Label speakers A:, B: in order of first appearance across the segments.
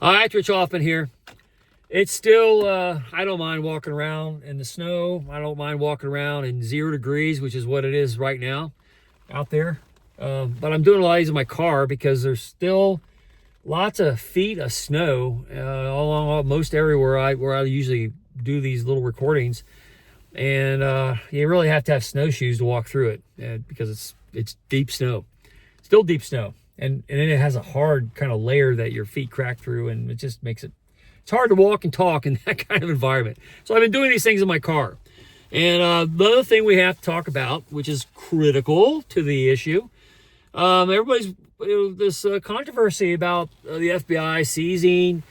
A: All right, Rich Hoffman here. It's still, I don't mind walking around in the snow. I don't mind walking around in 0 degrees, which is what it is right now out there. But I'm doing a lot of these in my car because there's still lots of feet of snow all along most area where I usually do these little recordings. And you really have to have snowshoes to walk through it because it's deep snow, still deep snow. And then it has a hard kind of layer that your feet crack through, and it just makes it's hard to walk and talk in that kind of environment. So I've been doing these things in my car. And the other thing we have to talk about, which is critical to the issue, everybody's this controversy about the FBI seizing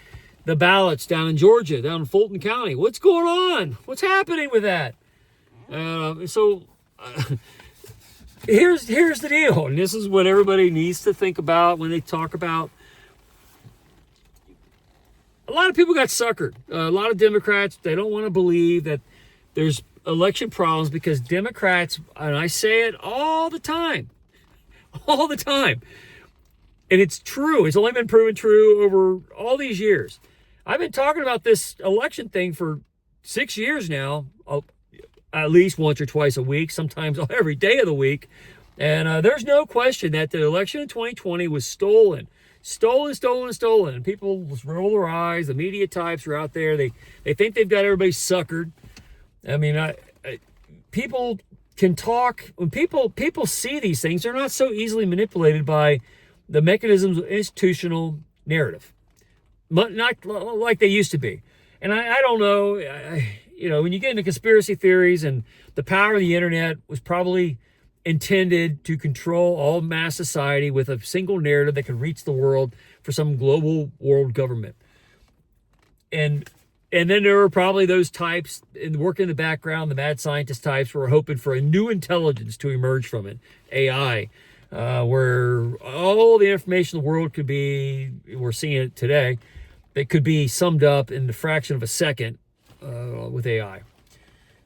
A: the ballots down in Georgia, down in Fulton County. What's going on? What's happening with that? Here's the deal, and this is what everybody needs to think about when they talk about. A lot of people got suckered. A lot of Democrats, they don't want to believe that there's election problems because Democrats, and I say it all the time, and it's true. It's only been proven true over all these years. I've been talking about this election thing for 6 years now, at least once or twice a week, sometimes every day of the week. And there's no question that the election in 2020 was stolen. And people just roll their eyes. The media types are out there. They think they've got everybody suckered. I mean, people can talk. When people see these things, they're not so easily manipulated by the mechanisms of institutional narrative. Not like they used to be. And I don't know, when you get into conspiracy theories, and the power of the internet was probably intended to control all mass society with a single narrative that could reach the world for some global world government. And then there were probably those types working in the background, the mad scientist types who were hoping for a new intelligence to emerge from it, AI, where all the information in the world could be, we're seeing it today, that could be summed up in the fraction of a second with AI.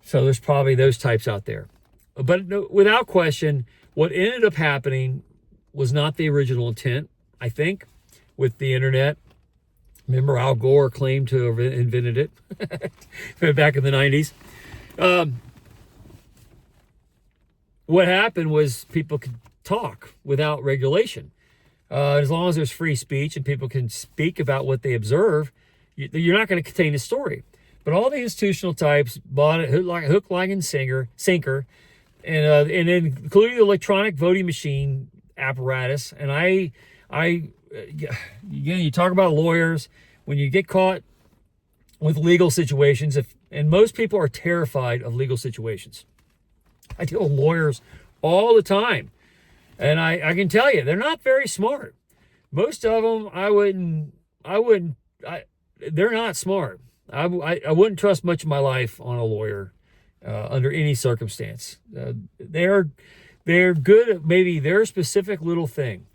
A: So there's probably those types out there. But no, without question, what ended up happening was not the original intent, I think, with the internet. Remember, Al Gore claimed to have invented it back in the 90s. What happened was people could talk without regulation. As long as there's free speech and people can speak about what they observe, you're not going to contain a story. But all the institutional types bought it hook, line, and sinker, and including the electronic voting machine apparatus. And again, you talk about lawyers. When you get caught with legal situations, and most people are terrified of legal situations. I deal with lawyers all the time. And I can tell you, they're not very smart. Most of them, they're not smart. I wouldn't trust much of my life on a lawyer under any circumstance. They're good at maybe their specific little thing.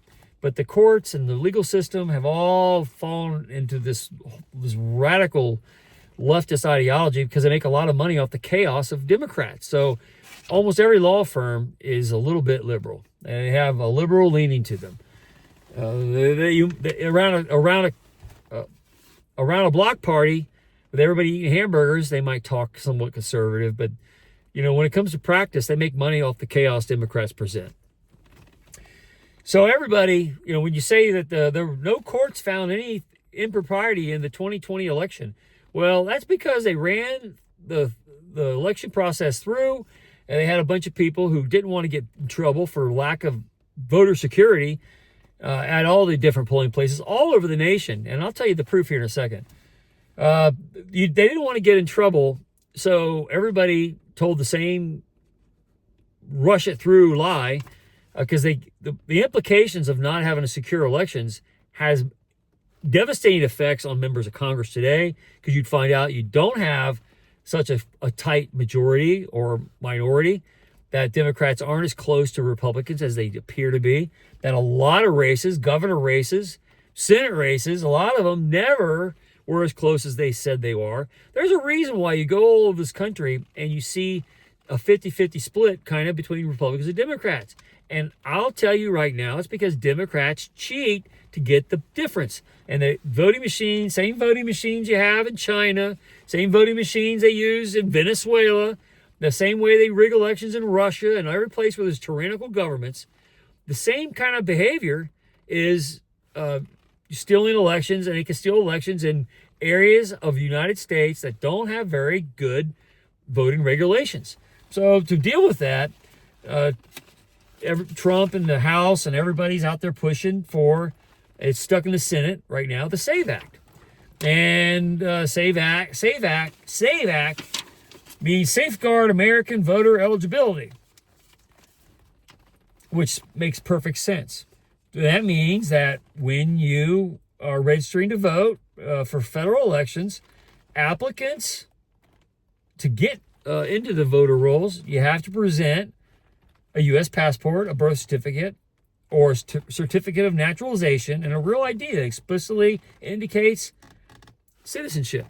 A: But the courts and the legal system have all fallen into this radical leftist ideology because they make a lot of money off the chaos of Democrats. So almost every law firm is a little bit liberal. And they have a liberal leaning to them. Around a block party with everybody eating hamburgers, they might talk somewhat conservative. But, when it comes to practice, they make money off the chaos Democrats present. So everybody, when you say that there were no courts found any impropriety in the 2020 election, well, that's because they ran the election process through, and they had a bunch of people who didn't want to get in trouble for lack of voter security at all the different polling places all over the nation. And I'll tell you the proof here in a second. They didn't want to get in trouble, so everybody told the same rush it through lie, because the implications of not having a secure elections has devastating effects on members of Congress today, because you'd find out you don't have such a tight majority or minority, that Democrats aren't as close to Republicans as they appear to be, that a lot of races, governor races, Senate races, a lot of them never were as close as they said they were. There's a reason why you go all over this country and you see a 50-50 split kind of between Republicans and Democrats. And I'll tell you right now, it's because Democrats cheat to get the difference. And the voting machines, same voting machines you have in China, same voting machines they use in Venezuela, the same way they rig elections in Russia and every place where there's tyrannical governments, the same kind of behavior is stealing elections, and they can steal elections in areas of the United States that don't have very good voting regulations. So to deal with that, Trump and the House and everybody's out there pushing for, it's stuck in the Senate right now, the SAVE Act. And SAVE Act means Safeguard American Voter Eligibility, which makes perfect sense. That means that when you are registering to vote for federal elections, applicants, to get into the voter rolls, you have to present a U.S. passport, a birth certificate, or a certificate of naturalization, and a real ID that explicitly indicates citizenship.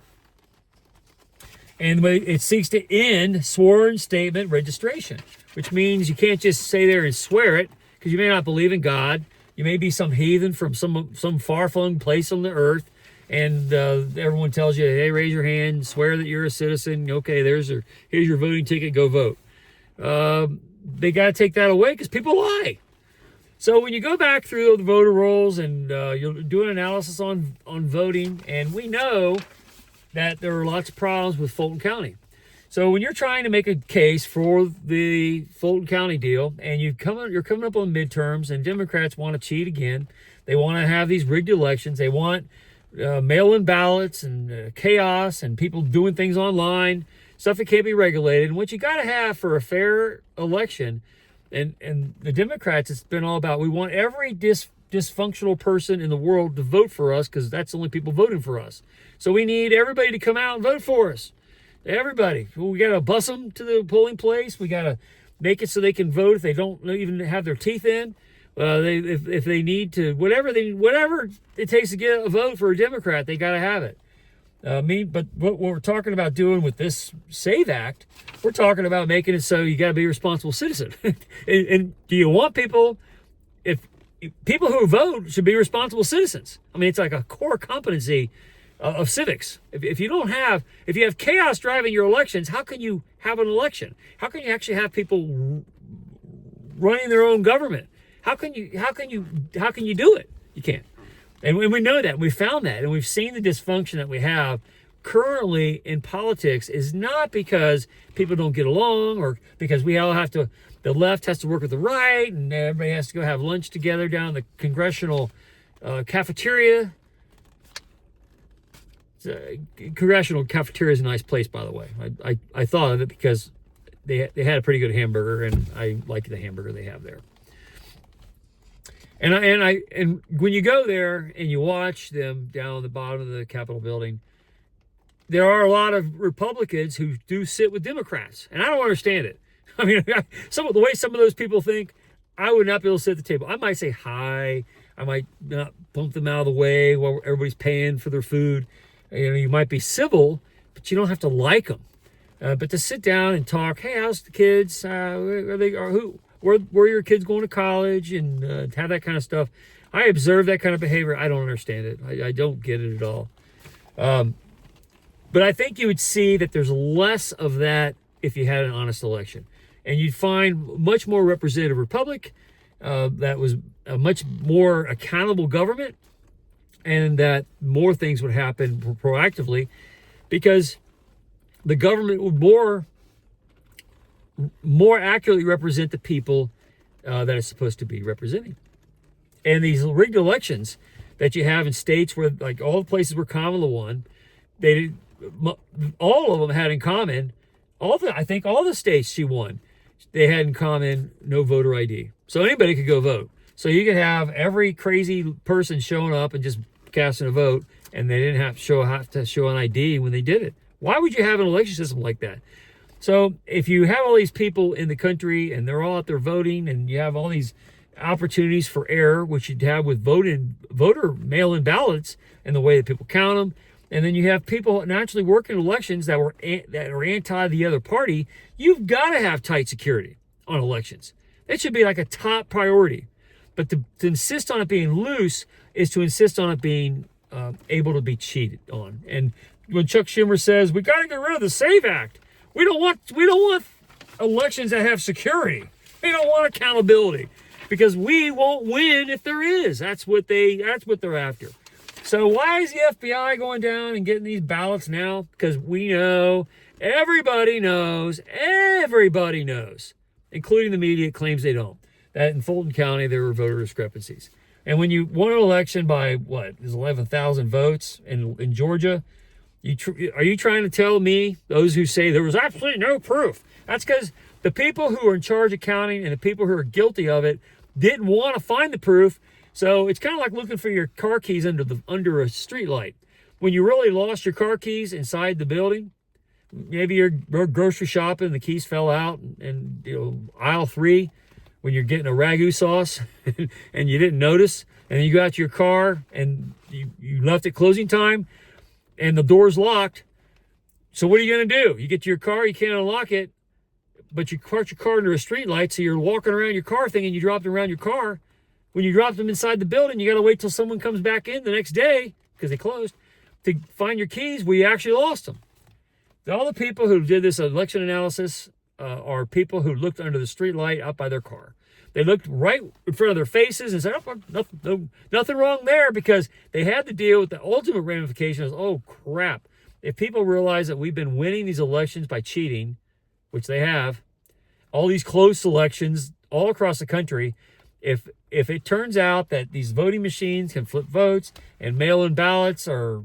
A: And it seeks to end sworn statement registration, which means you can't just say there and swear it, because you may not believe in God. You may be some heathen from some far-flung place on the earth, and everyone tells you, hey, raise your hand, swear that you're a citizen. Okay, here's your voting ticket, go vote. They got to take that away because people lie. So when you go back through the voter rolls and you'll do an analysis on voting, and we know that there are lots of problems with Fulton County. So when you're trying to make a case for the Fulton County deal, and you're coming up on midterms, and Democrats want to cheat again, they want to have these rigged elections, they want mail-in ballots and chaos and people doing things online, stuff that can't be regulated. And what you got to have for a fair election, and the Democrats, it's been all about, we want every dysfunctional person in the world to vote for us because that's the only people voting for us. So we need everybody to come out and vote for us. Everybody. We got to bus them to the polling place. We got to make it so they can vote if they don't even have their teeth in. If they need to, whatever it takes to get a vote for a Democrat, they got to have it. But what we're talking about doing with this SAVE Act, we're talking about making it so you got to be a responsible citizen. and do you want people, if people who vote should be responsible citizens? I mean, it's like a core competency of civics. If you have chaos driving your elections, how can you have an election? How can you actually have people running their own government? How can you do it? You can't. And we know that. We found that. And we've seen the dysfunction that we have currently in politics is not because people don't get along or because the left has to work with the right and everybody has to go have lunch together down in the congressional cafeteria. Congressional cafeteria is a nice place, by the way. I thought of it because they had a pretty good hamburger, and I like the hamburger they have there. And when you go there and you watch them down at the bottom of the Capitol building, there are a lot of Republicans who do sit with Democrats, and I don't understand it. I mean, the way some of those people think, I would not be able to sit at the table. I might say hi. I might not bump them out of the way while everybody's paying for their food. You might be civil, but you don't have to like them. But to sit down and talk, hey, how's the kids? Where are your kids going to college? And have that kind of stuff. I observe that kind of behavior. I don't understand it. I don't get it at all. But I think you would see that there's less of that if you had an honest election. And you'd find much more representative republic that was a much more accountable government, and that more things would happen proactively because the government would more accurately represent the people that it's supposed to be representing. And these rigged elections that you have in states where, like, all the places where Kamala won, all of them had in common, I think all the states she won, they had in common no voter ID. So anybody could go vote. So you could have every crazy person showing up and just casting a vote, and they didn't have to show an ID when they did it. Why would you have an election system like that? So if you have all these people in the country and they're all out there voting, and you have all these opportunities for error, which you'd have with voter mail-in ballots and the way that people count them, and then you have people naturally working elections that are anti the other party, you've got to have tight security on elections. It should be like a top priority. But to insist on it being loose is to insist on it being able to be cheated on. And when Chuck Schumer says we got to get rid of the SAVE Act, we don't want elections that have security. We don't want accountability because we won't win if there is. That's what they're after. So why is the FBI going down and getting these ballots now? Because we know, everybody knows, including the media claims they don't, that in Fulton County there were voter discrepancies. And when you won an election by, there's 11,000 votes in Georgia, are you trying to tell me, those who say there was absolutely no proof? That's because the people who are in charge of counting and the people who are guilty of it didn't want to find the proof. So it's kind of like looking for your car keys under a street light. When you really lost your car keys inside the building, maybe you're grocery shopping and the keys fell out, and aisle 3, when you're getting a ragu sauce and you didn't notice, and then you got to your car and you left at closing time and the door's locked. So what are you going to do? You get to your car, you can't unlock it, but you parked your car under a street light, so you're walking around your car thing and you dropped it around your car. When you dropped them inside the building, you got to wait till someone comes back in the next day, because they closed, to find your keys where you actually lost them. All the people who did this election analysis are people who looked under the street light up by their car. They looked right in front of their faces and said, nothing wrong there, because they had to deal with the ultimate ramifications. Oh, crap. If people realize that we've been winning these elections by cheating, which they have, all these close elections all across the country, if it turns out that these voting machines can flip votes and mail-in ballots have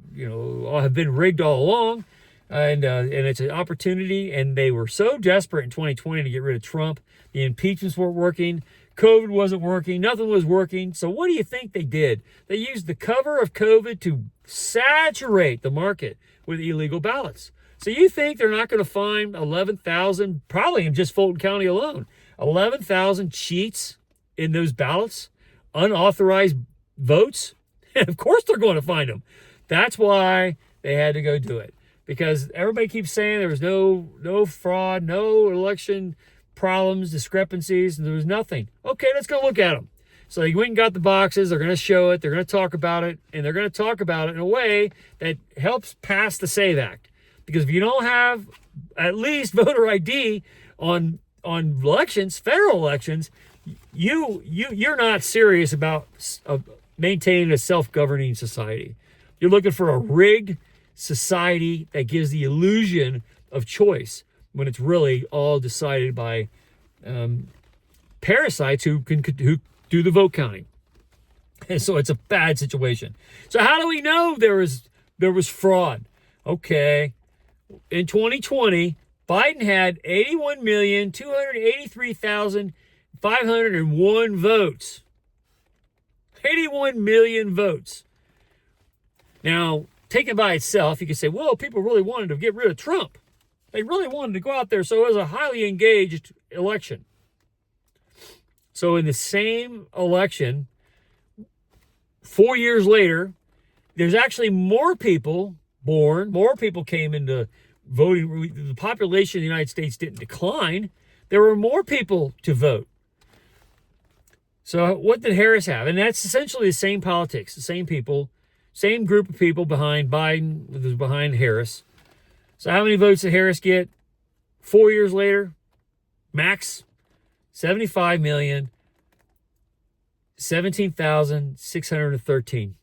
A: been rigged all along, and it's an opportunity, and they were so desperate in 2020 to get rid of Trump, the impeachments weren't working, COVID wasn't working, nothing was working. So what do you think they did? They used the cover of COVID to saturate the market with illegal ballots. So you think they're not going to find 11,000, probably in just Fulton County alone, 11,000 cheats in those ballots, unauthorized votes? And of course they're going to find them. That's why they had to go do it. Because everybody keeps saying there was no fraud, no election problems, discrepancies, and there was nothing. Okay, let's go look at them. So they went and got the boxes. They're going to show it. They're going to talk about it. And they're going to talk about it in a way that helps pass the SAVE Act. Because if you don't have at least voter ID on elections, federal elections, you're not serious about maintaining a self-governing society. You're looking for a rigged society that gives the illusion of choice when it's really all decided by parasites who do the vote counting. And so it's a bad situation. So how do we know there was fraud? Okay. In 2020, Biden had 81,283,501 votes. 81 million votes. Now, taken by itself, you could say, well, people really wanted to get rid of Trump. They really wanted to go out there, so it was a highly engaged election. So in the same election, 4 years later, there's actually more people born, more people came into voting. The population of the United States didn't decline. There were more people to vote. So what did Harris have? And that's essentially the same politics, the same people, same group of people behind Biden, behind Harris. So how many votes did Harris get 4 years later? Max 75,017,613.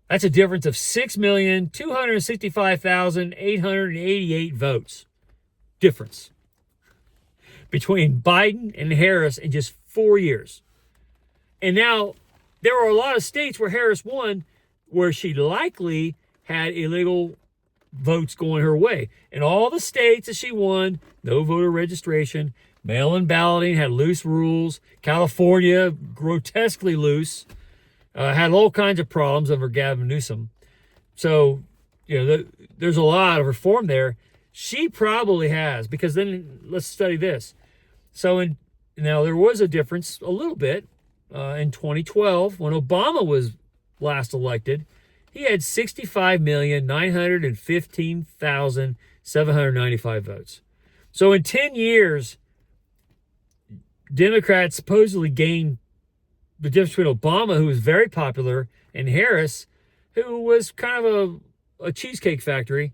A: That's a difference of 6,265,888 votes. Difference between Biden and Harris in just 4 years. And now there are a lot of states where Harris won where she likely had illegal votes going her way. In all the states that she won, no voter registration, mail-in balloting had loose rules. California, grotesquely loose. Had all kinds of problems under Gavin Newsom. So, there's a lot of reform there. She probably has, because then let's study this. So, now there was a difference a little bit in 2012 when Obama was last elected. He had 65,915,795 votes. So in 10 years, Democrats supposedly gained the difference between Obama, who was very popular, and Harris, who was kind of a cheesecake factory.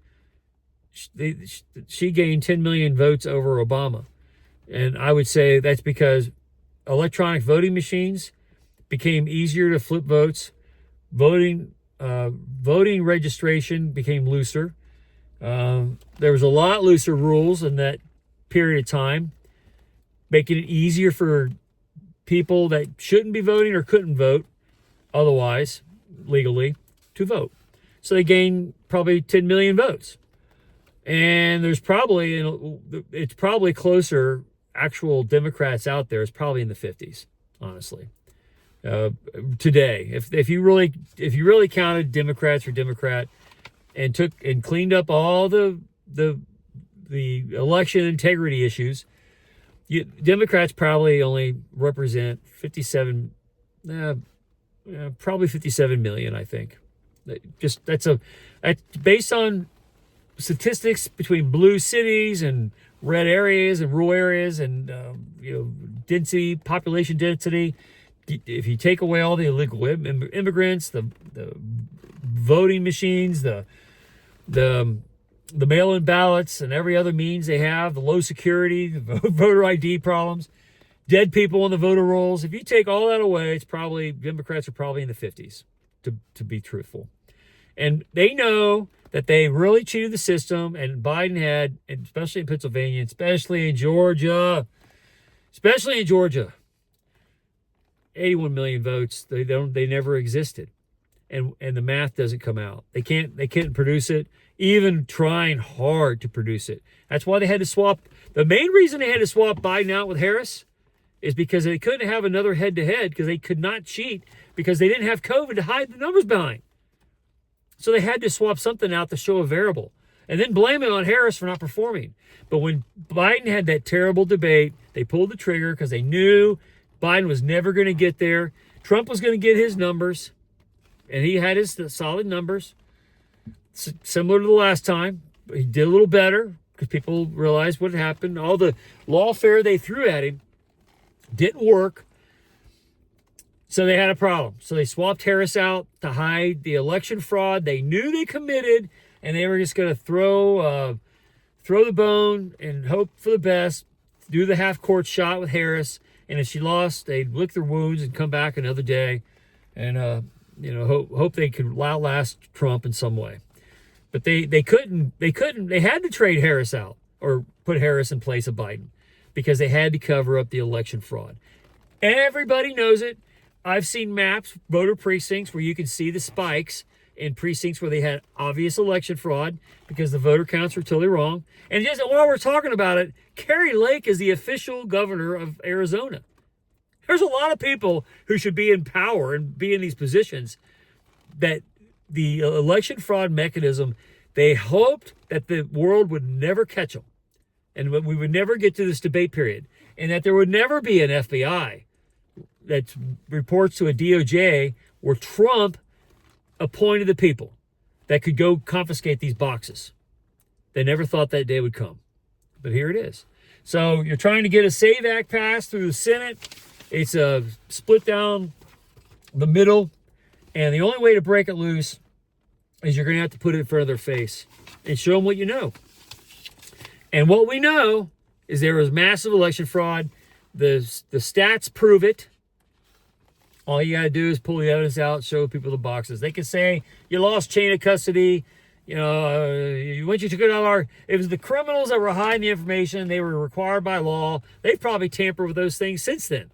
A: She gained 10 million votes over Obama. And I would say that's because electronic voting machines became easier to flip votes. Voting registration became looser. There was a lot looser rules in that period of time, making it easier for people that shouldn't be voting or couldn't vote otherwise legally to vote. So they gained probably 10 million votes. And there's probably, it's probably closer, actual Democrats out there is probably in the 50s, honestly. Today, if you really counted Democrats for Democrat and cleaned up all the election integrity issues, Democrats probably only represent 57, probably 57 million, I think. That's based on statistics between blue cities and red areas and rural areas and population density. If you take away all the illegal immigrants, the voting machines, the mail-in ballots, and every other means they have, the low security, the voter ID problems, dead people on the voter rolls. If you take all that away, it's probably Democrats are probably in the 50s, to be truthful. And they know that they really cheated the system, and Biden had, especially in Pennsylvania, especially in Georgia, 81 million votes. They never existed. And the math doesn't come out. They can't produce it, even trying hard to produce it. That's why they had to swap. The main reason they had to swap Biden out with Harris is because they couldn't have another head-to-head because they could not cheat because they didn't have COVID to hide the numbers behind. So they had to swap something out to show a variable and then blame it on Harris for not performing. But when Biden had that terrible debate, they pulled the trigger because they knew Biden was never going to get there. Trump was going to get his numbers, and he had his solid numbers, similar to the last time. He did a little better because people realized what happened. All the lawfare they threw at him didn't work. So they had a problem. So they swapped Harris out to hide the election fraud they knew they committed, and they were just going to throw the bone and hope for the best, do the half-court shot with Harris, and if she lost, they'd lick their wounds and come back another day and hope they could outlast Trump in some way. But they couldn't. They had to trade Harris out or put Harris in place of Biden because they had to cover up the election fraud. Everybody knows it. I've seen maps, voter precincts, where you can see the spikes in precincts where they had obvious election fraud because the voter counts were totally wrong. And just while we're talking about it, Kari Lake is the official governor of Arizona. There's a lot of people who should be in power and be in these positions that the election fraud mechanism, they hoped that the world would never catch them and we would never get to this debate period and that there would never be an FBI that reports to a DOJ where Trump appointed the people that could go confiscate these boxes. They never thought that day would come. But here it is. So you're trying to get a SAVE Act passed through the Senate. It's a split down the middle. And the only way to break it loose is you're going to have to put it in front of their face and show them what you know. And what we know is there was massive election fraud. The stats prove it. All you got to do is pull the evidence out, show people the boxes. They can say you lost chain of custody. Once you took it out, it was the criminals that were hiding the information. They were required by law. They've probably tampered with those things since then.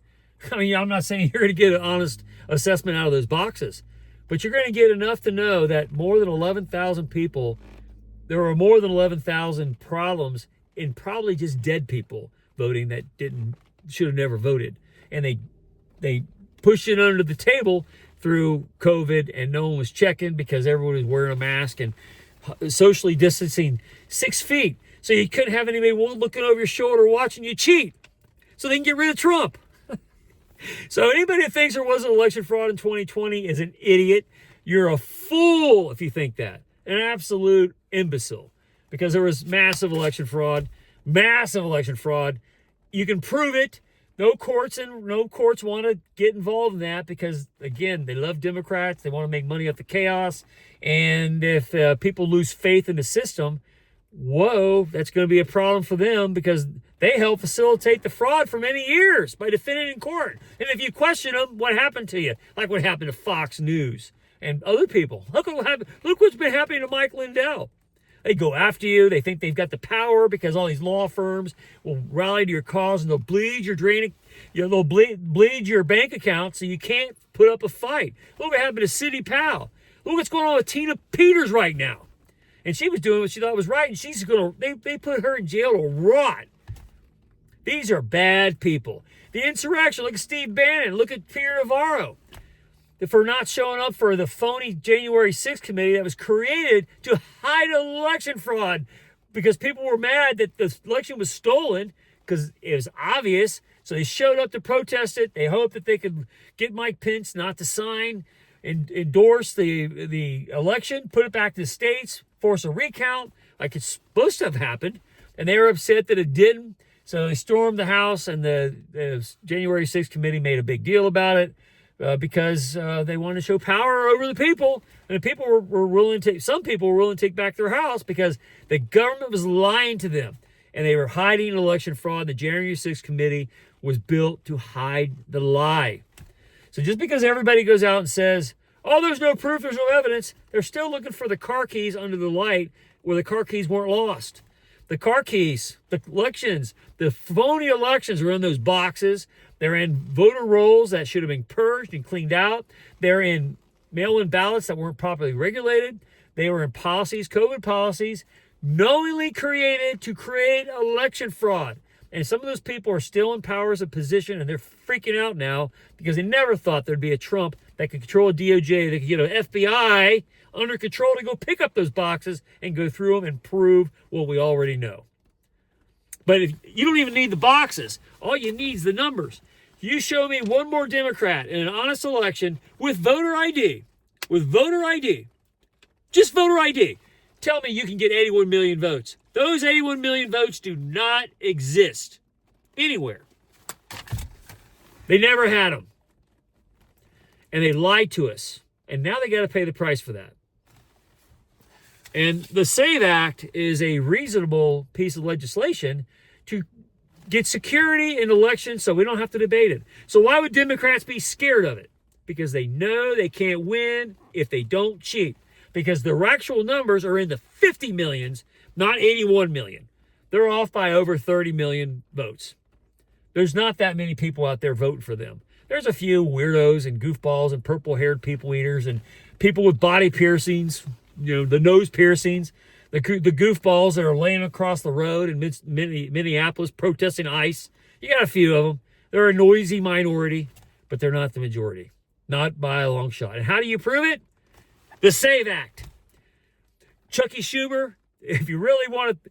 A: I mean, I'm not saying you're going to get an honest assessment out of those boxes, but you're going to get enough to know that more than 11,000 people, there were more than 11,000 problems in probably just dead people voting that should have never voted. And they pushed it under the table through COVID, and no one was checking because everyone was wearing a mask and socially distancing 6 feet. So you couldn't have anybody looking over your shoulder watching you cheat so they can get rid of Trump. So anybody that thinks there wasn't election fraud in 2020 is an idiot. You're a fool if you think that. An absolute imbecile. Because there was massive election fraud. Massive election fraud. You can prove it. No courts want to get involved in that because, again, they love Democrats. They want to make money off the chaos. And if people lose faith in the system, whoa, that's going to be a problem for them because they help facilitate the fraud for many years by defending in court. And if you question them, what happened to you? Like what happened to Fox News and other people. Look what's been happening to Mike Lindell. They go after you. They think they've got the power because all these law firms will rally to your cause and they'll bleed your they'll bleed your bank account so you can't put up a fight. Look what happened to Sidney Powell. Look what's going on with Tina Peters right now. And she was doing what she thought was right, and they put her in jail to rot. These are bad people. The insurrection, look at Steve Bannon, look at Peter Navarro. For not showing up for the phony January 6th committee that was created to hide election fraud because people were mad that the election was stolen because it was obvious. So they showed up to protest it. They hoped that they could get Mike Pence not to sign and endorse the election, put it back to the states, force a recount like it's supposed to have happened. And they were upset that it didn't. So they stormed the House, and the January 6th committee made a big deal about it. Because they wanted to show power over the people, and the people were willing to. Some people were willing to take back their house because the government was lying to them, and they were hiding election fraud. The January 6th committee was built to hide the lie. So just because everybody goes out and says, "Oh, there's no proof, there's no evidence," they're still looking for the car keys under the light where the car keys weren't lost. The car keys, the elections, the phony elections are in those boxes. They're in voter rolls that should have been purged and cleaned out. They're in mail-in ballots that weren't properly regulated. They were in policies, COVID policies, knowingly created to create election fraud. And some of those people are still in powers of position, and they're freaking out now because they never thought there'd be a Trump that could control a DOJ, that could get an FBI under control to go pick up those boxes and go through them and prove what we already know. But if you don't even need the boxes, all you need is the numbers. You show me one more Democrat in an honest election with voter ID, just voter ID. Tell me you can get 81 million votes. Those 81 million votes do not exist anywhere. They never had them. And they lied to us. And now they got to pay the price for that. And the SAVE Act is a reasonable piece of legislation to get security in elections so we don't have to debate it. So why would Democrats be scared of it? Because they know they can't win if they don't cheat. Because their actual numbers are in the 50 millions, not 81 million. They're off by over 30 million votes. There's not that many people out there voting for them. There's a few weirdos and goofballs and purple-haired people eaters and people with body piercings, the nose piercings, the goofballs that are laying across the road in Minneapolis protesting ICE. You got a few of them. They're a noisy minority, but they're not the majority. Not by a long shot. And how do you prove it? The SAVE Act. Chucky Schumer, if you really want to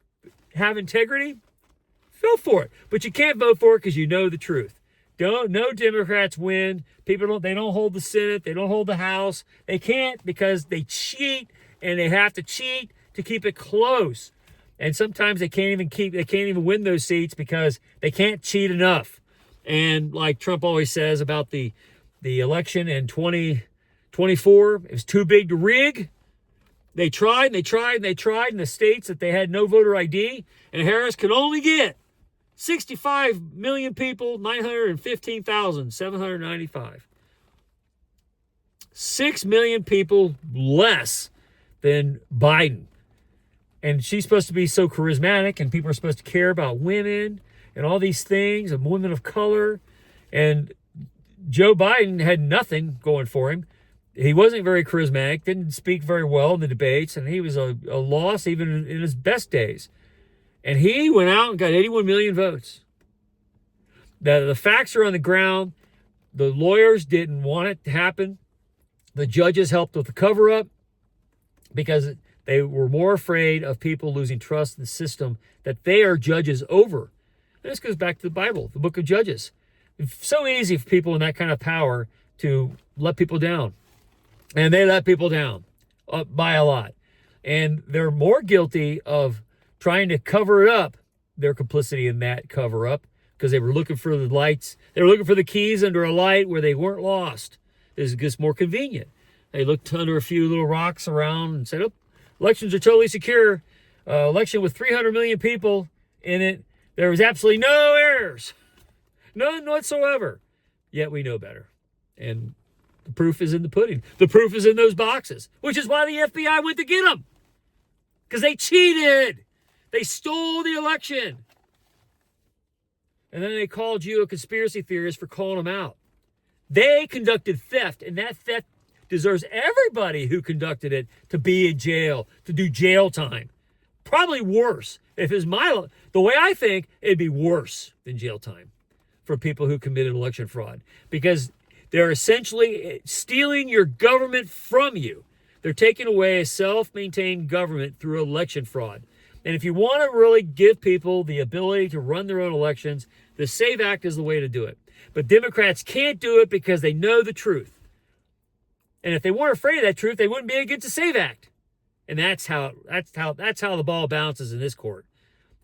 A: have integrity, vote for it. But you can't vote for it because you know the truth. No Democrats win. They don't hold the Senate. They don't hold the House. They can't because they cheat, and they have to cheat to keep it close. And sometimes they can't even win those seats because they can't cheat enough. And like Trump always says about the election in 2024, it was too big to rig. They tried in the states that they had no voter ID, and Harris could only get 65 million people, 915,795. 6 million people less than Biden. And she's supposed to be so charismatic, and people are supposed to care about women and all these things, and women of color. And Joe Biden had nothing going for him. He wasn't very charismatic, didn't speak very well in the debates, and he was a loss even in his best days. And he went out and got 81 million votes. The facts are on the ground. The lawyers didn't want it to happen. The judges helped with the cover-up because they were more afraid of people losing trust in the system that they are judges over. And this goes back to the Bible, the book of Judges. It's so easy for people in that kind of power to let people down. And they let people down by a lot. And they're more guilty of trying to cover it up, their complicity in that cover-up, because they were looking for the lights. They were looking for the keys under a light where they weren't lost. This is just more convenient. They looked under a few little rocks around and said, oh, elections are totally secure. Election with 300 million people in it. There was absolutely no errors. None whatsoever. Yet we know better. And the proof is in the pudding. The proof is in those boxes, which is why the FBI went to get them. Because they cheated. They stole the election. And then they called you a conspiracy theorist for calling them out. They conducted theft, and that theft deserves everybody who conducted it to be in jail, to do jail time. Probably worse. If it's the way I think, it'd be worse than jail time for people who committed election fraud, because they're essentially stealing your government from you. They're taking away a self-maintained government through election fraud. And if you want to really give people the ability to run their own elections, the SAVE Act is the way to do it. But Democrats can't do it because they know the truth. And if they weren't afraid of that truth, they wouldn't be against the SAVE Act. And that's how the ball bounces in this court.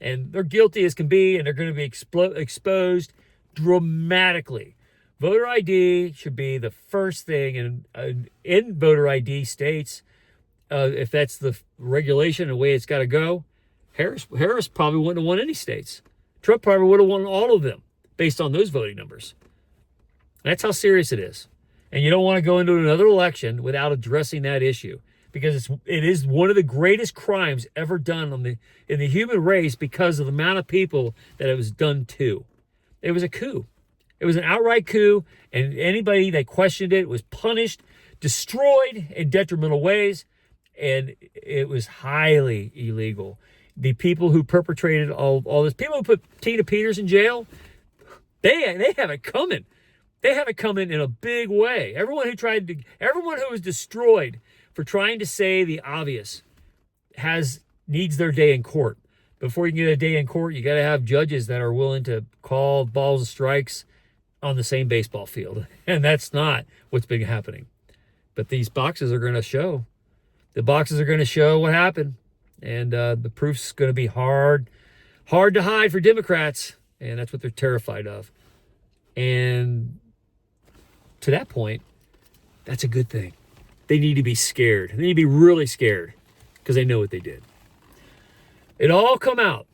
A: And they're guilty as can be, and they're going to be exposed dramatically. Voter ID should be the first thing in voter ID states. If that's the regulation, the way it's got to go, Harris probably wouldn't have won any states. Trump probably would have won all of them based on those voting numbers. That's how serious it is. And you don't want to go into another election without addressing that issue, because it is one of the greatest crimes ever done in the human race because of the amount of people that it was done to. It was a coup. It was an outright coup, and anybody that questioned it was punished, destroyed in detrimental ways, and it was highly illegal. The people who perpetrated all this, people who put Tina Peters in jail, they have it coming. They have it coming in a big way. Everyone who was destroyed for trying to say the obvious needs their day in court. Before you can get a day in court, you got to have judges that are willing to call balls and strikes on the same baseball field. And that's not what's been happening. But these boxes are going to show. The boxes are going to show what happened. And the proof's going to be hard to hide for Democrats. And that's what they're terrified of. And to that point, that's a good thing. They need to be scared. They need to be really scared because they know what they did. It all come out.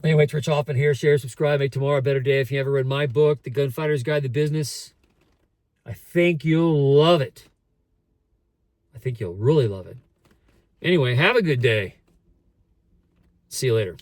A: Anyway, it's Rich Hoffman here. Share, subscribe, make tomorrow a better day. If you ever read my book, The Gunfighter's Guide to Business, I think you'll love it. I think you'll really love it. Anyway, have a good day. See you later.